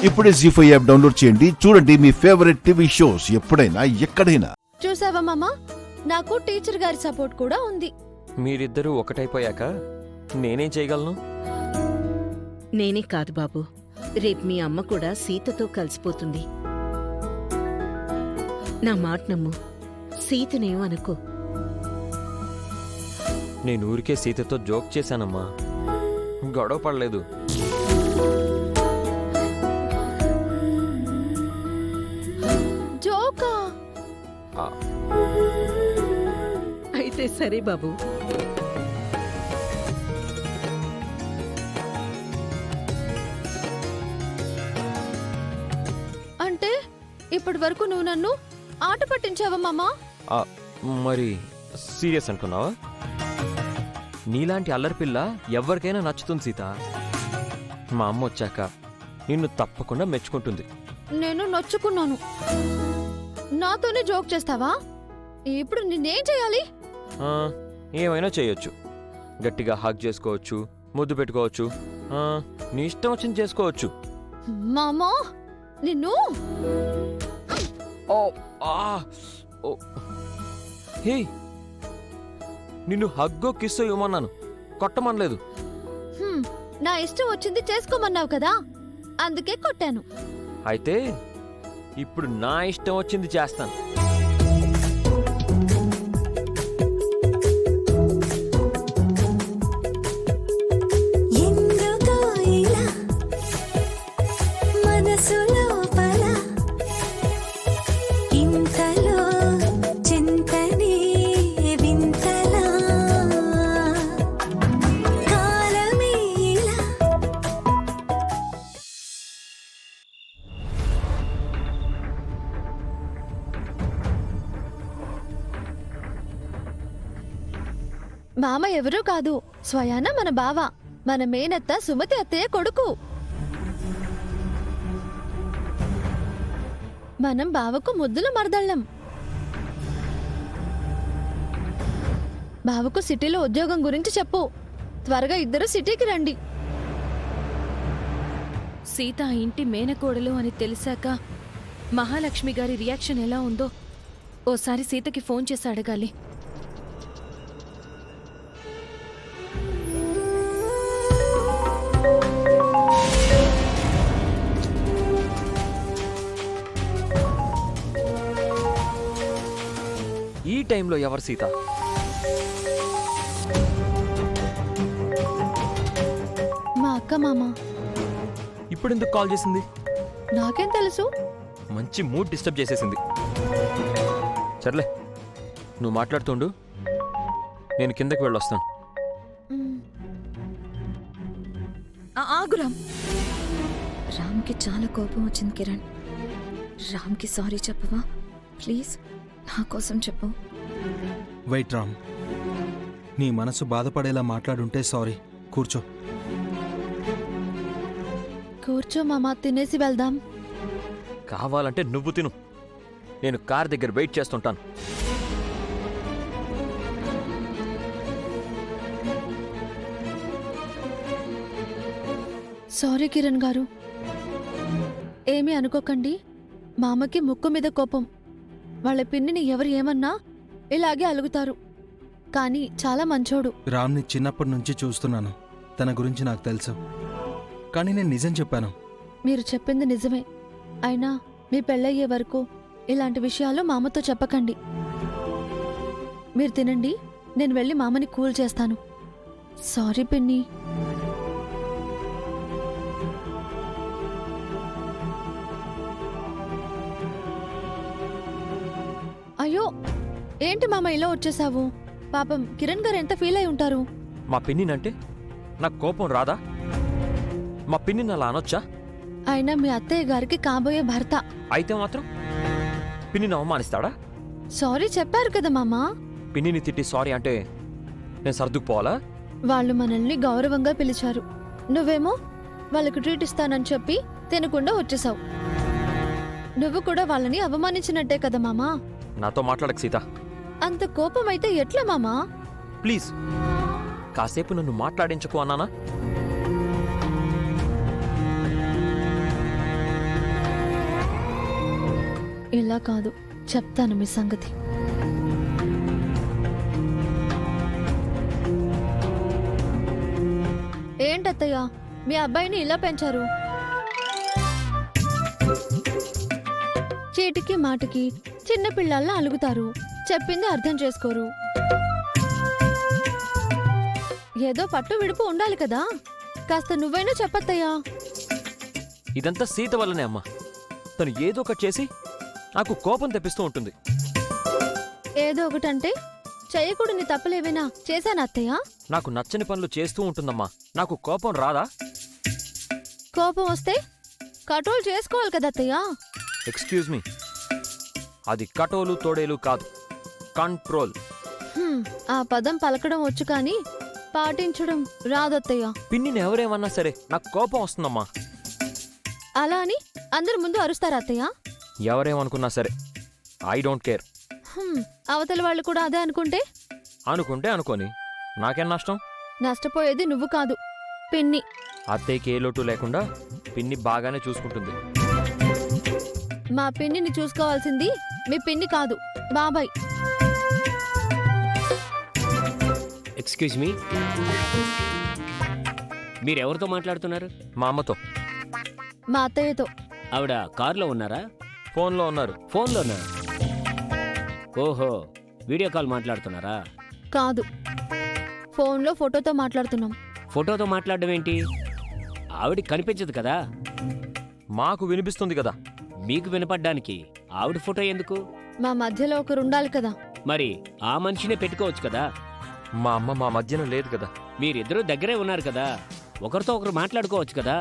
ఇప్పుడే జీ5 app download చేయండి. చూడండి మీ ఫేవరెట్ టీవీ షోస్ ఎప్పుడైనా ఎక్కడైనా. చూసావా మామా, నాకు టీచర్ గారి సపోర్ట్ కూడా ఉంది. మీరిద్దరూ ఒకటైపోయాక నేనేం చేయగలను? నేనే కాదు బాబు, రేపు మీ అమ్మ కూడా సీతతో కలిసిపోతుంది. నా మాట నమ్ము, సీతనేం అనుకో. నేను ఊరికే సీతతో జోక్ చేశానమ్మా, గొడవ పడలేదు. జోకా? అయితే సరే బాబు. అంటే ఇప్పటి వరకు నువ్వు నన్ను ఆట పట్టించావా మామా? మరి సీరియస్ అంటున్నావా? నీలాంటి అల్లరిపిల్ల ఎవరికైనా నచ్చుతుంది సీత. మా అమ్మ వచ్చాక నిన్ను తప్పకుండా మెచ్చుకుంటుంది. నేను నొచ్చుకున్నాను. నాతోనే జోక్ చేస్తావా? ఇప్పుడు నిన్నేం చేయాలి? ఏమైనా చేయొచ్చు. గట్టిగా హాగ్ చేసుకోవచ్చు, ముద్దు పెట్టుకోవచ్చు, నీ ఇష్టం వచ్చింది చేసుకోవచ్చు. మామా నిన్ను హే, నిన్ను హగ్గో కిస్సో ఇవ్వమన్నాను, కొట్టమనలేదు. నా ఇష్టం వచ్చింది చేసుకోమన్నావు కదా, అందుకే కొట్టాను. అయితే ఇప్పుడు నా ఇష్టం వచ్చింది చేస్తాను. మామ ఎవరూ కాదు, స్వయాన మన బావ, మన మేనత్త సుమతి అత్తయ్య కొడుకు. మనం బావకు ముద్దుల మరదళ్ళం. బావకు సిటీలో ఉద్యోగం గురించి చెప్పు. త్వరగా ఇద్దరు సిటీకి రండి. సీత ఇంటి మేనకోడలు అని తెలిసాక మహాలక్ష్మి గారి రియాక్షన్ ఎలా ఉందో ఓసారి సీతకి ఫోన్ చేసి అడగాలి. ఈ టైంలో ఎవరు సీత? మా అక్క మామ. ఇప్పుడెందుకు కాల్ చేసింది? నాకేం తెలుసు? మంచి మూడ్ డిస్టర్బ్ చేసేసింది. సర్లే, నువ్వు మాట్లాడుతుండు, నేను కిందకి వెళ్ళొస్తాను. ఆగు రామ్. రామ్కి చాలా కోపం వచ్చింది కిరణ్. రామ్కి సారీ చెప్పవా ప్లీజ్? నా కోసం చెప్పు. వెయిట్ రామ్, నీ మనసు బాధపడేలా మాట్లాడుంటే సారీ. కూర్చో. కూర్చో మామ, తినేసి వెళ్దాం. కావాలంటే నువ్వు తిను, నేను కార్ దగ్గర వెయిట్ చేస్తుంటాను. సారీ కిరణ్ గారు, ఏమీ అనుకోకండి. మామకి ముక్కు మీద కోపం. వాళ్ళ పిన్నిని ఎవరు ఏమన్నా ఇలాగే అలుగుతారు. కానీ చాలా మంచోడు. రామ్ని చిన్నప్పటి నుంచి చూస్తున్నాను, తన గురించి నాకు తెలుసు. కానీ నేను నిజం చెప్పాను. మీరు చెప్పింది నిజమే. అయినా మీ పెళ్ళయ్యే వరకు ఇలాంటి విషయాలు మామతో చెప్పకండి. మీరు తినండి, నేను వెళ్ళి మామని కూల్ చేస్తాను. సారీ పిన్ని. అయ్యో, ఏంటి మామ ఇలా వచ్చేసావు? పాపం కిరణ్ గారు ఎంత ఫీల్ అయి ఉంటారు. మా పిన్నినంటే నాకు కోపం రాదా? మా పిన్నిని అలా అనొచ్చా? అయినా మీ అత్తయ్య గారికి కాబోయే భర్త. అయితే మాత్రం పిన్నిని అవమానిస్తాడా? సారీ చెప్పారు కదా మామా. పిన్నిని తిట్టి సారీ అంటే నేను సర్దుకుపోవాలా? వాళ్ళు మనల్ని గౌరవంగా పిలిచారు. నువ్వేమో వాళ్ళకు ట్రీట్ ఇస్తానని చెప్పి తినకుండా వచ్చేసావు. నువ్వు కూడా వాళ్ళని అవమానించినట్టే కదా మామా. నాతో మాట్లాడకు సీత. అంత కోపమైతే ఎట్లా మామా? ప్లీజ్, కాసేపు నన్ను మాట్లాడించకు అన్నానా? అలా కాదు, చెప్తాను మీ సంగతి. ఏంటత్తయ్య మీ అబ్బాయిని ఇలా పెంచారు? చీటికి మాటికి చిన్న పిల్లల్లా అలుగుతారు, చెప్పింది అర్థం చేసుకోరు. ఏదో పట్టు విడుపు ఉండాలి కదా, కాస్త నువ్వైనా చెప్పత్తయ్యా. ఇదంతా సీత వల్లనే అమ్మా. తను ఏదో ఒకటి చేసి నాకు కోపం తెప్పిస్తూ ఉంటుంది. ఏదో ఒకటంటే చేయకూడని తప్పులేవైనా చేశాను అత్తయ్య? నాకు నచ్చని పనులు చేస్తూ ఉంటుందమ్మా. నాకు కోపం రాదా? కోపం వస్తే కంట్రోల్ చేసుకోవాలి కదా అత్తయ్య. ఎక్స్క్యూజ్ మీ, అది కటోలు తోడేలు కాదు, కంట్రోల్. ఆ పదం పలకడం వచ్చు కానీ పాటించడం రాదత్తయ్య. పిన్నిని ఎవరేమన్నా సరే నాకు కోపం వస్తుందమ్మా. అలా అని అందరి ముందు అరుస్తారా అత్తయ్య? ఎవరేమనుకున్నా సరే ఐ డోంట్ కేర్. అవతల వాళ్ళు కూడా అదే అనుకుంటే? అనుకుంటే అనుకోని, నాకేం నష్టం? నష్టపోయేది నువ్వు కాదు, పిన్ని. అత్తయ్యకి ఏ లోటు లేకుండా పిన్ని బాగానే చూసుకుంటుంది. మా పిన్నిని చూసుకోవాల్సింది మీ పిన్ని కాదు, బాబాయ్. ఎక్స్క్యూజ్ మీ, మీరెవరితో మాట్లాడుతున్నారు? మా అమ్మతో. మా అత్తయ్యతో. ఆవిడ కారులో ఉన్నారా? ఫోన్లో ఉన్నారు. ఫోన్లోనా? ఓహో, వీడియో కాల్ మాట్లాడుతున్నారా? కాదు, ఫోన్లో ఫోటోతో మాట్లాడుతున్నాం. ఫోటోతో మాట్లాడడం ఏంటి? ఆవిడ కనిపించదు కదా. మాకు వినిపిస్తుంది కదా. మీకు వినపడ్డానికి ఆవిడ ఫోటో ఎందుకు? మా మధ్యలో ఒకరు ఉండాలి కదా. మరి ఆ మనిషినే పెట్టుకోవచ్చు కదా. మా అమ్మ మా మధ్యన లేదు కదా. మీరిద్దరూ దగ్గరే ఉన్నారు కదా, ఒకరితో ఒకరు మాట్లాడుకోవచ్చు కదా.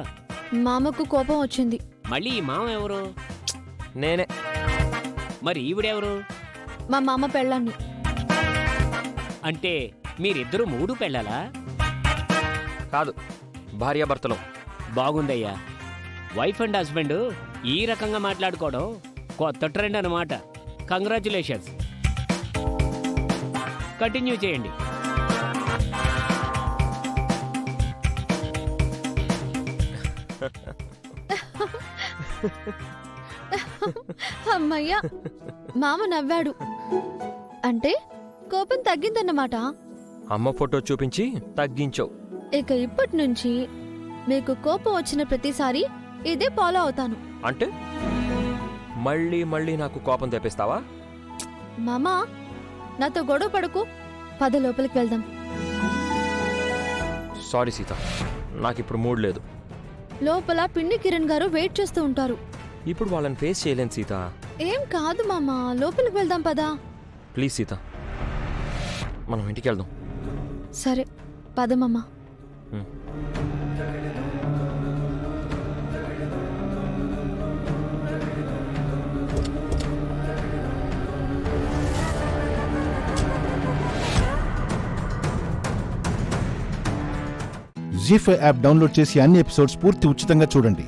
మామకు కోపం వచ్చింది. మళ్ళీ ఈ మామ ఎవరు? నేనే. మరి ఈవిడెవరు? మా మామ పెళ్ళాన్ని. అంటే మీరిద్దరూ మూడు పెళ్ళాలా? కాదు, భార్యాభర్తలం. బాగుందయ్యా. వైఫ్ అండ్ హస్బెండ్ ఈ రకంగా మాట్లాడుకోవడం కొత్త ట్రెండ్ అన్నమాట. కంగ్రాచులేషన్స్. కంటిన్యూ చేయండి. అమ్మయ్యా, మామ నవ్వాడు. అంటే కోపం తగ్గిందన్నమాట. అమ్మ ఫోటో చూపించి తగ్గించావు. ఇక ఇప్పటి నుంచి మీకు కోపం వచ్చిన ప్రతిసారి ఇదే ఫాలో అవుతాను. అంటే మళ్ళీ మళ్ళీ నాకు కోపం తెప్పిస్తావా? మామా, నాతో గొడవ పడకు. పద లోపలికి వెళ్దాం. సారీ సీత, నాకిప్పుడు మూడ్ లేదు. లోపల పిన్ని కిరణ్ గారు వెయిట్ చేస్తూ ఉంటారు. ఇప్పుడు వాళ్ళని ఫేస్ చేయలేను సీత. ఏం కాదు మామా, లోపలికి వెళ్దాం పదా. ప్లీజ్ సీత, మనం ఇంటికి వెళ్దాం. సరే పద మామా. జీ5 యాప్ డౌన్లోడ్ చేసి అన్ని ఎపిసోడ్స్ పూర్తి ఉచితంగా చూడండి.